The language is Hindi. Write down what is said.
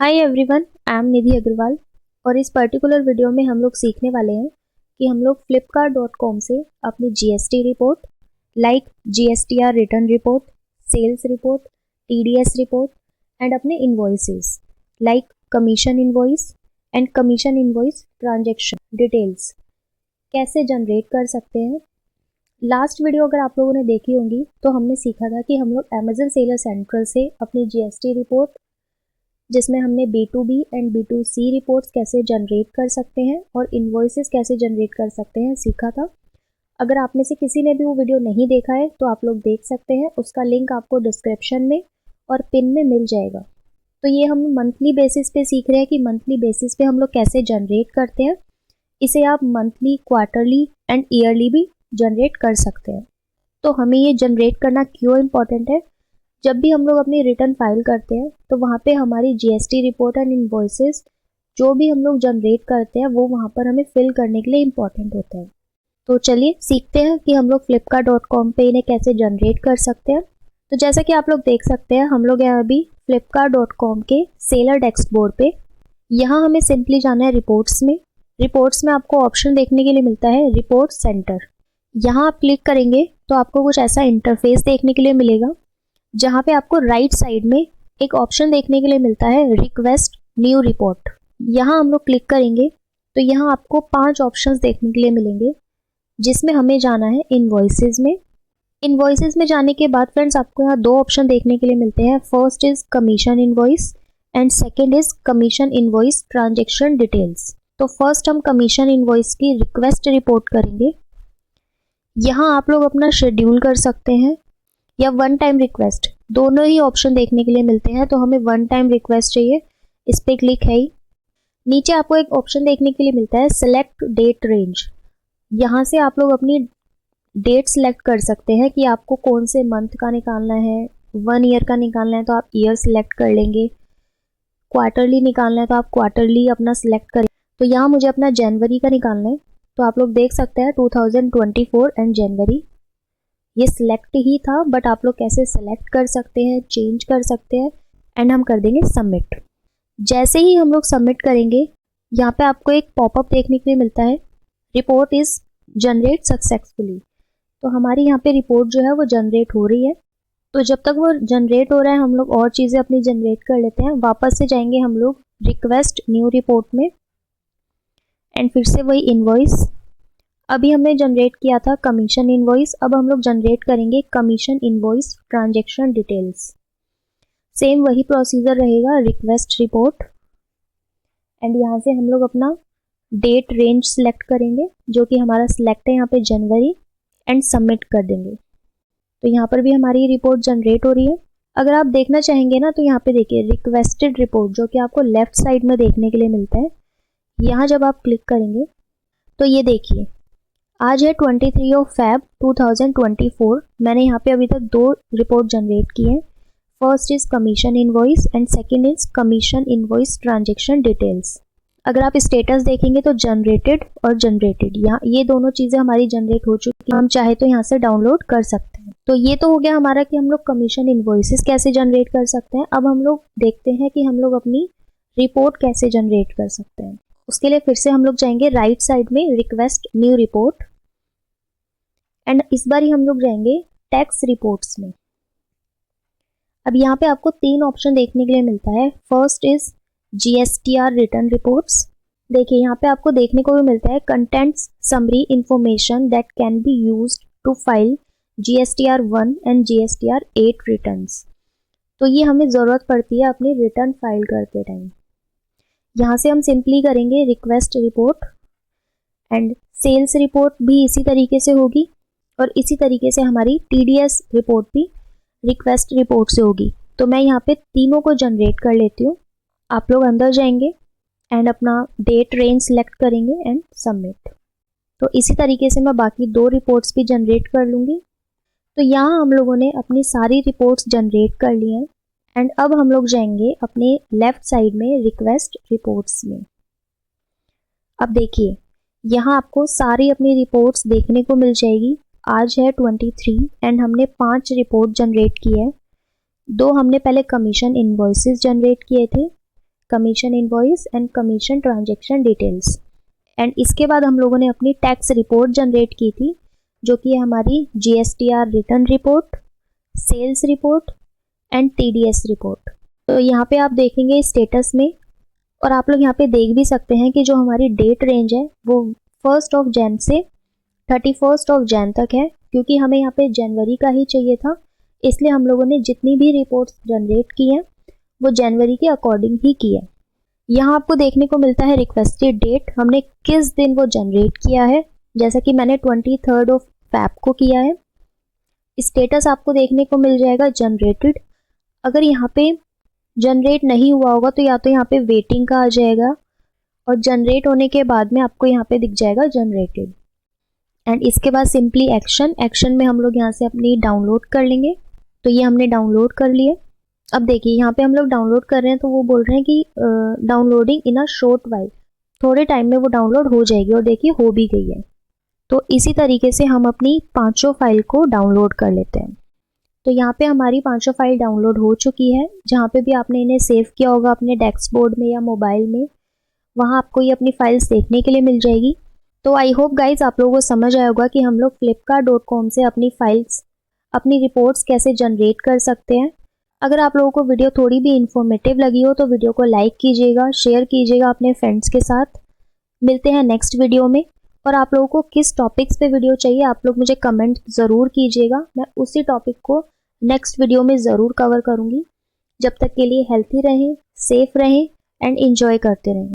हाय एवरीवन, आई एम निधि अग्रवाल और इस पर्टिकुलर वीडियो में हम लोग सीखने वाले हैं कि हम लोग flipkart.com से अपनी GST report like GSTR return report, sales report, TDS report and अपने invoices like commission invoice and commission invoice transaction details कैसे जनरेट कर सकते हैं। लास्ट वीडियो अगर आप लोगों ने देखी होंगी तो हमने सीखा था कि हम लोग अमेजन सेलर सेंट्रल से अपनी जीएसटी रिपोर्ट जिसमें हमने B2B एंड B2C रिपोर्ट्स कैसे जनरेट कर सकते हैं और इन्वॉइसेस कैसे जनरेट कर सकते हैं सीखा था। अगर आप में से किसी ने भी वो वीडियो नहीं देखा है तो आप लोग देख सकते हैं, उसका लिंक आपको डिस्क्रिप्शन में और पिन में मिल जाएगा। तो ये हम मंथली बेसिस पे सीख रहे हैं कि मंथली बेसिस पे हम लोग कैसे जनरेट करते हैं। इसे आप मंथली, क्वार्टरली एंड ईयरली भी जनरेट कर सकते हैं। तो हमें ये जनरेट करना क्यों इम्पोर्टेंट है? जब भी हम लोग अपनी रिटर्न फाइल करते हैं तो वहाँ पे हमारी जीएसटी रिपोर्ट एंड इन्वॉइसेस जो भी हम लोग जनरेट करते हैं वो वहाँ पर हमें फिल करने के लिए इम्पोर्टेंट होता है। तो चलिए सीखते हैं कि हम लोग flipkart.com पे इन्हें कैसे जनरेट कर सकते हैं। तो जैसा कि आप लोग देख सकते हैं, हम लोग यहाँ अभी flipkart.com के सेलर डैशबोर्ड पे। यहाँ हमें सिंपली जाना है रिपोर्ट्स में। रिपोर्ट्स में आपको ऑप्शन देखने के लिए मिलता है रिपोर्ट सेंटर। यहाँ आप क्लिक करेंगे तो आपको कुछ ऐसा इंटरफेस देखने के लिए मिलेगा, जहाँ पे आपको राइट साइड में एक ऑप्शन देखने के लिए मिलता है रिक्वेस्ट न्यू रिपोर्ट। यहाँ हम लोग क्लिक करेंगे तो यहाँ आपको 5 ऑप्शंस देखने के लिए मिलेंगे, जिसमें हमें जाना है इन्वॉइसेस में। इन्वॉइसेस में जाने के बाद फ्रेंड्स आपको यहाँ 2 ऑप्शन देखने के लिए मिलते हैं। First is commission invoice and second is commission invoice transaction details. तो फर्स्ट हम कमीशन इन्वॉइस की रिक्वेस्ट रिपोर्ट करेंगे। यहाँ आप लोग अपना शेड्यूल कर सकते हैं या वन टाइम रिक्वेस्ट, दोनों ही ऑप्शन देखने के लिए मिलते हैं। तो हमें वन टाइम रिक्वेस्ट चाहिए, इस पे क्लिक है ही। नीचे आपको एक ऑप्शन देखने के लिए मिलता है सेलेक्ट डेट रेंज। यहाँ से आप लोग अपनी डेट सेलेक्ट कर सकते हैं कि आपको कौन से मंथ का निकालना है। 1 ईयर का निकालना है तो आप ईयर सिलेक्ट कर लेंगे, क्वार्टरली निकालना है तो आप क्वार्टरली अपना सिलेक्ट करें। तो यहाँ मुझे अपना जनवरी का निकालना है, तो आप लोग देख सकते हैं 2024 एंड जनवरी ये सिलेक्ट ही था, बट आप लोग कैसे सेलेक्ट कर सकते हैं, चेंज कर सकते हैं एंड हम कर देंगे सबमिट। जैसे ही हम लोग सबमिट करेंगे, यहाँ पे आपको एक पॉपअप देखने के लिए मिलता है रिपोर्ट इज जनरेट सक्सेसफुली। तो हमारी यहाँ पे रिपोर्ट जो है वो जनरेट हो रही है। तो जब तक वो जनरेट हो रहा है हम लोग और चीज़ें अपनी जनरेट कर लेते हैं। वापस से जाएंगे हम लोग रिक्वेस्ट न्यू रिपोर्ट में एंड फिर से वही इन्वॉइस। अभी हमने जनरेट किया था कमीशन इन्वॉइस, अब हम लोग जनरेट करेंगे commission invoice transaction details. Same वही प्रोसीजर रहेगा, रिक्वेस्ट रिपोर्ट एंड यहाँ से हम लोग अपना डेट रेंज सेलेक्ट करेंगे, जो कि हमारा सिलेक्ट है यहाँ पे जनवरी, एंड सबमिट कर देंगे। तो यहाँ पर भी हमारी रिपोर्ट जनरेट हो रही है। अगर आप देखना चाहेंगे ना तो यहाँ पे देखिए रिक्वेस्टेड रिपोर्ट, जो कि आपको लेफ्ट साइड में देखने के लिए मिलता है। यहाँ जब आप क्लिक करेंगे तो ये देखिए आज है 23 ऑफ Feb 2024। मैंने यहाँ पे अभी तक 2 रिपोर्ट जनरेट की हैं। First is commission invoice and second is commission invoice transaction details. अगर आप स्टेटस देखेंगे तो जनरेटेड और जनरेटेड, यहाँ ये दोनों चीज़ें हमारी जनरेट हो चुकी हैं। हम चाहे तो यहाँ से डाउनलोड कर सकते हैं। तो ये तो हो गया हमारा कि हम लोग कमीशन इन्वॉइसेस कैसे जनरेट कर सकते हैं। अब हम लोग देखते हैं कि हम लोग अपनी रिपोर्ट कैसे जनरेट कर सकते हैं। उसके लिए फिर से हम लोग जाएंगे राइट साइड में रिक्वेस्ट न्यू रिपोर्ट एंड इस बार ही हम लोग जाएंगे टैक्स रिपोर्ट्स में। अब यहाँ पे आपको 3 ऑप्शन देखने के लिए मिलता है। First is GSTR return reports. देखिए यहाँ पे आपको देखने को भी मिलता है contents summary information that can be used to file GSTR 1 and GSTR 8 returns. तो ये हमें ज़रूरत पड़ती है अपनी रिटर्न फाइल करते टाइम। यहाँ से हम सिंपली करेंगे request report and sales report भी इसी तरीके से होगी और इसी तरीके से हमारी टीडीएस रिपोर्ट भी रिक्वेस्ट रिपोर्ट से होगी। तो मैं यहाँ पे तीनों को जनरेट कर लेती हूँ। आप लोग अंदर जाएंगे एंड अपना डेट रेंज सेलेक्ट करेंगे एंड सबमिट। तो इसी तरीके से मैं बाकी 2 रिपोर्ट्स भी जनरेट कर लूँगी। तो यहाँ हम लोगों ने अपनी सारी रिपोर्ट्स जनरेट कर ली हैं एंड अब हम लोग जाएंगे अपने लेफ्ट साइड में रिक्वेस्ट रिपोर्ट्स में। अब देखिए यहाँ आपको सारी अपनी रिपोर्ट्स देखने को मिल जाएगी। आज है 23 एंड हमने 5 रिपोर्ट जनरेट की है। 2 हमने पहले कमीशन इन्वॉइसेस जनरेट किए थे, commission invoice and commission transaction details. And इसके बाद हम लोगों ने अपनी टैक्स रिपोर्ट जनरेट की थी, जो कि है हमारी GSTR return report, sales report and TDS report. तो यहाँ पे आप देखेंगे स्टेटस में, और आप लोग यहाँ पे देख भी सकते हैं कि जो हमारी डेट रेंज है वो 1 जैन से 31 जैन तक है, क्योंकि हमें यहाँ पे जनवरी का ही चाहिए था, इसलिए हम लोगों ने जितनी भी रिपोर्ट्स जनरेट की हैं वो जनवरी के अकॉर्डिंग ही की है। यहाँ आपको देखने को मिलता है रिक्वेस्टेड डेट, हमने किस दिन वो जनरेट किया है, जैसा कि मैंने 23 फेब को किया है। स्टेटस आपको देखने को मिल जाएगा जनरेटेड। अगर यहाँ पे जनरेट नहीं हुआ होगा तो या तो यहाँ पे वेटिंग का आ जाएगा, और जनरेट होने के बाद में आपको यहाँ पे दिख जाएगा जनरेटेड। एंड इसके बाद सिंपली एक्शन में हम लोग यहाँ से अपनी डाउनलोड कर लेंगे। तो ये हमने डाउनलोड कर लिए। अब देखिए यहाँ पे हम लोग डाउनलोड कर रहे हैं तो वो बोल रहे हैं कि downloading in a short while, थोड़े टाइम में वो डाउनलोड हो जाएगी, और देखिए हो भी गई है। तो इसी तरीके से हम अपनी 5 फाइल को डाउनलोड कर लेते हैं। तो यहाँ पे हमारी 5 फाइल डाउनलोड हो चुकी है। जहाँ पे भी आपने इन्हें सेव किया होगा अपने डेस्कबोर्ड में या मोबाइल में, वहाँ आपको ये अपनी फाइल्स देखने के लिए मिल जाएगी। तो आई होप गाइज आप लोगों को समझ आया होगा कि हम लोग flipkart.com से अपनी फाइल्स, अपनी रिपोर्ट्स कैसे जनरेट कर सकते हैं। अगर आप लोगों को वीडियो थोड़ी भी इंफॉर्मेटिव लगी हो तो वीडियो को लाइक कीजिएगा, शेयर कीजिएगा अपने फ्रेंड्स के साथ। मिलते हैं नेक्स्ट वीडियो में। और आप लोगों को किस टॉपिक्स पे वीडियो चाहिए आप लोग मुझे कमेंट ज़रूर कीजिएगा, मैं उसी टॉपिक को नेक्स्ट वीडियो में ज़रूर कवर करूँगी। जब तक के लिए हेल्थी रहें, सेफ रहें एंड एंजॉय करते रहें।